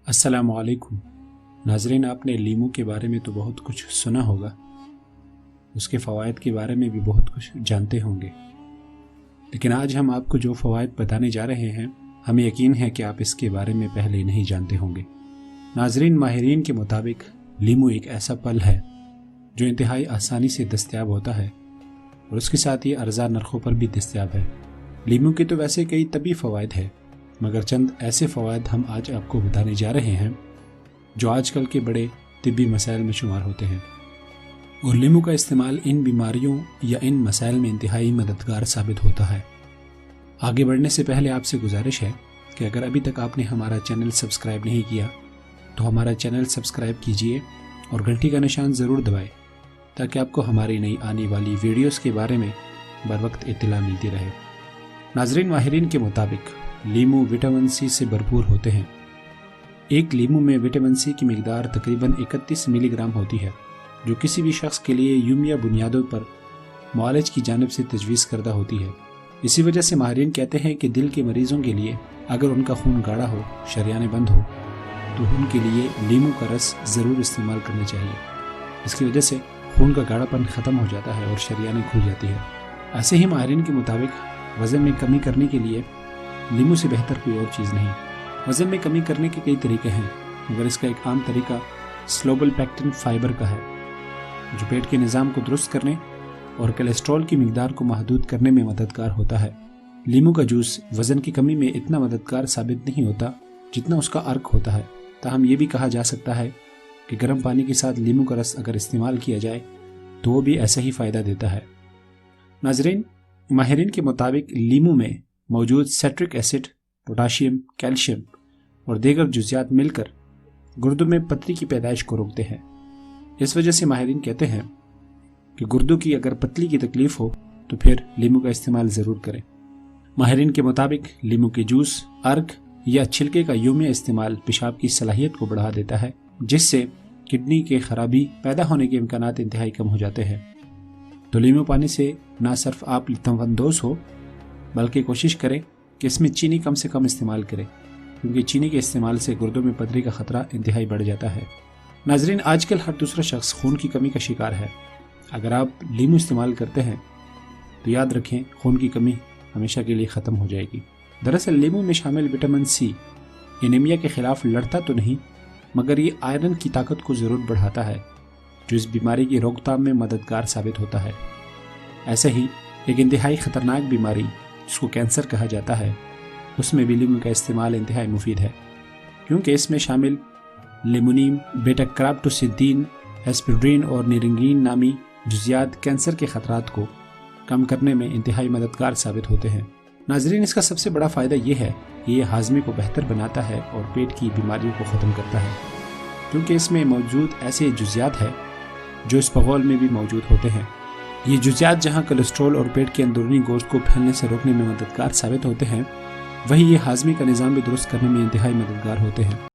अस्सलाम वालेकुम नाजरीन, आपने लीमू के बारे में तो बहुत कुछ सुना होगा, उसके फ़वाइद के बारे में भी बहुत कुछ जानते होंगे, लेकिन आज हम आपको जो फ़वाइद बताने जा रहे हैं हमें यकीन है कि आप इसके बारे में पहले नहीं जानते होंगे। नाजरीन, माहिरीन के मुताबिक लीमू एक ऐसा फल है जो इंतहाई आसानी से दस्तयाब होता है और उसके साथ ही अर्जा नरखों पर भी दस्तयाब है। लीमू के तो वैसे कई तबी फ़वाइद हैं, मगर चंद ऐसे फ़वाइद हम आज आपको बताने जा रहे हैं जो आजकल के बड़े तिब्बी मसाइल में शुमार होते हैं, और लीमू का इस्तेमाल इन बीमारियों या इन मसाइल में इंतहाई मददगार साबित होता है। आगे बढ़ने से पहले आपसे गुजारिश है कि अगर अभी तक आपने हमारा चैनल सब्सक्राइब नहीं किया तो हमारा चैनल सब्सक्राइब कीजिए और घंटी का निशान ज़रूर दबाएं ताकि आपको हमारी नई आने वाली वीडियोस के बारे में बर वक्त इत्तला मिलती रहे। नाजरीन, माहिरीन के मुताबिक लीमू विटामिन सी से भरपूर होते हैं। एक लीमू में विटामिन सी की मिकदार तकरीबन 31 मिलीग्राम होती है, जो किसी भी शख्स के लिए यूमिया बुनियादों पर मुआलिज की जानिब से तजवीज़ करदा होती है। इसी वजह से माहिरीन कहते हैं कि दिल के मरीजों के लिए अगर उनका खून गाढ़ा हो, शरियानें बंद हो, तो उनके लिए लीमू का रस ज़रूर इस्तेमाल करना चाहिए। इसकी वजह से खून का गाढ़ापन ख़त्म हो जाता है और शरियानें खुल जाती है। ऐसे ही माहिरीन के मुताबिक वज़न में कमी करने के लिए लीमू से बेहतर कोई और चीज़ नहीं। वज़न में कमी करने के कई तरीके हैं, मगर इसका एक आम तरीका स्लोबल पैक्टिन फाइबर का है, जो पेट के निज़ाम को दुरुस्त करने और कोलेस्ट्रॉल की मिकदार को महदूद करने में मददगार होता है। लीमू का जूस वज़न की कमी में इतना मददगार साबित नहीं होता जितना उसका अर्क होता है। ताहम ये भी कहा जा सकता है कि गर्म पानी के साथ लीमू का रस अगर इस्तेमाल किया जाए तो वो भी ऐसा ही फ़ायदा देता है। नाजरीन, माहिरीन के मुताबिक लीमू में मौजूद सिट्रिक एसिड, पोटाशियम, कैल्शियम और दीगर जुज़ियात मिलकर गुर्दों में पथरी की पैदाइश को रोकते हैं। इस वजह से माहिरीन कहते हैं कि गुर्दों की अगर पतली की तकलीफ हो तो फिर लीमू का इस्तेमाल ज़रूर करें। माहिरीन के मुताबिक लीमू के जूस, अर्क या छिलके का यूमिया इस्तेमाल पेशाब की सलाहियत को बढ़ा देता है, जिससे किडनी के खराबी पैदा होने के इम्कानात इंतहाई कम हो जाते हैं। तो लीमू पानी से ना सिर्फ आप लुत्फ़अंदोज़ हो, बल्कि कोशिश करें कि इसमें चीनी कम से कम इस्तेमाल करें, क्योंकि चीनी के इस्तेमाल से गुर्दों में पथरी का खतरा इंतहाई बढ़ जाता है। नाजरीन, आजकल हर दूसरा शख्स खून की कमी का शिकार है। अगर आप लीमू इस्तेमाल करते हैं तो याद रखें, खून की कमी हमेशा के लिए ख़त्म हो जाएगी। दरअसल लीमू में शामिल विटामिन सी एनीमिया के खिलाफ लड़ता तो नहीं, मगर ये आयरन की ताकत को ज़रूर बढ़ाता है, जो इस बीमारी की रोकथाम में मददगार साबित होता है। ऐसे ही एक इंतहाई ख़तरनाक बीमारी जिसको कैंसर कहा जाता है, उसमें भी लीमू का इस्तेमाल इंतहाई मुफीद है, क्योंकि इसमें शामिल लिमोनियम, बेटा कैरोटीनॉयड, एस्पिरिन और निरिंगीन नामी जुज़ियात कैंसर के ख़तरात को कम करने में इंतहाई मददगार साबित होते हैं। नाजरीन, इसका सबसे बड़ा फ़ायदा ये है कि ये हाजमे को बेहतर बनाता है और पेट की बीमारियों को ख़त्म करता है, क्योंकि इसमें मौजूद ऐसे जुज़ियात हैं जो इस पगोल में भी मौजूद होते हैं। ये जुज़ियात जहाँ कोलेस्ट्रॉल और पेट के अंदरूनी गोश्त को फैलने से रोकने में मददगार साबित होते हैं, वहीं ये हाजमे का निज़ाम भी दुरुस्त करने में इंतहाई मददगार होते हैं।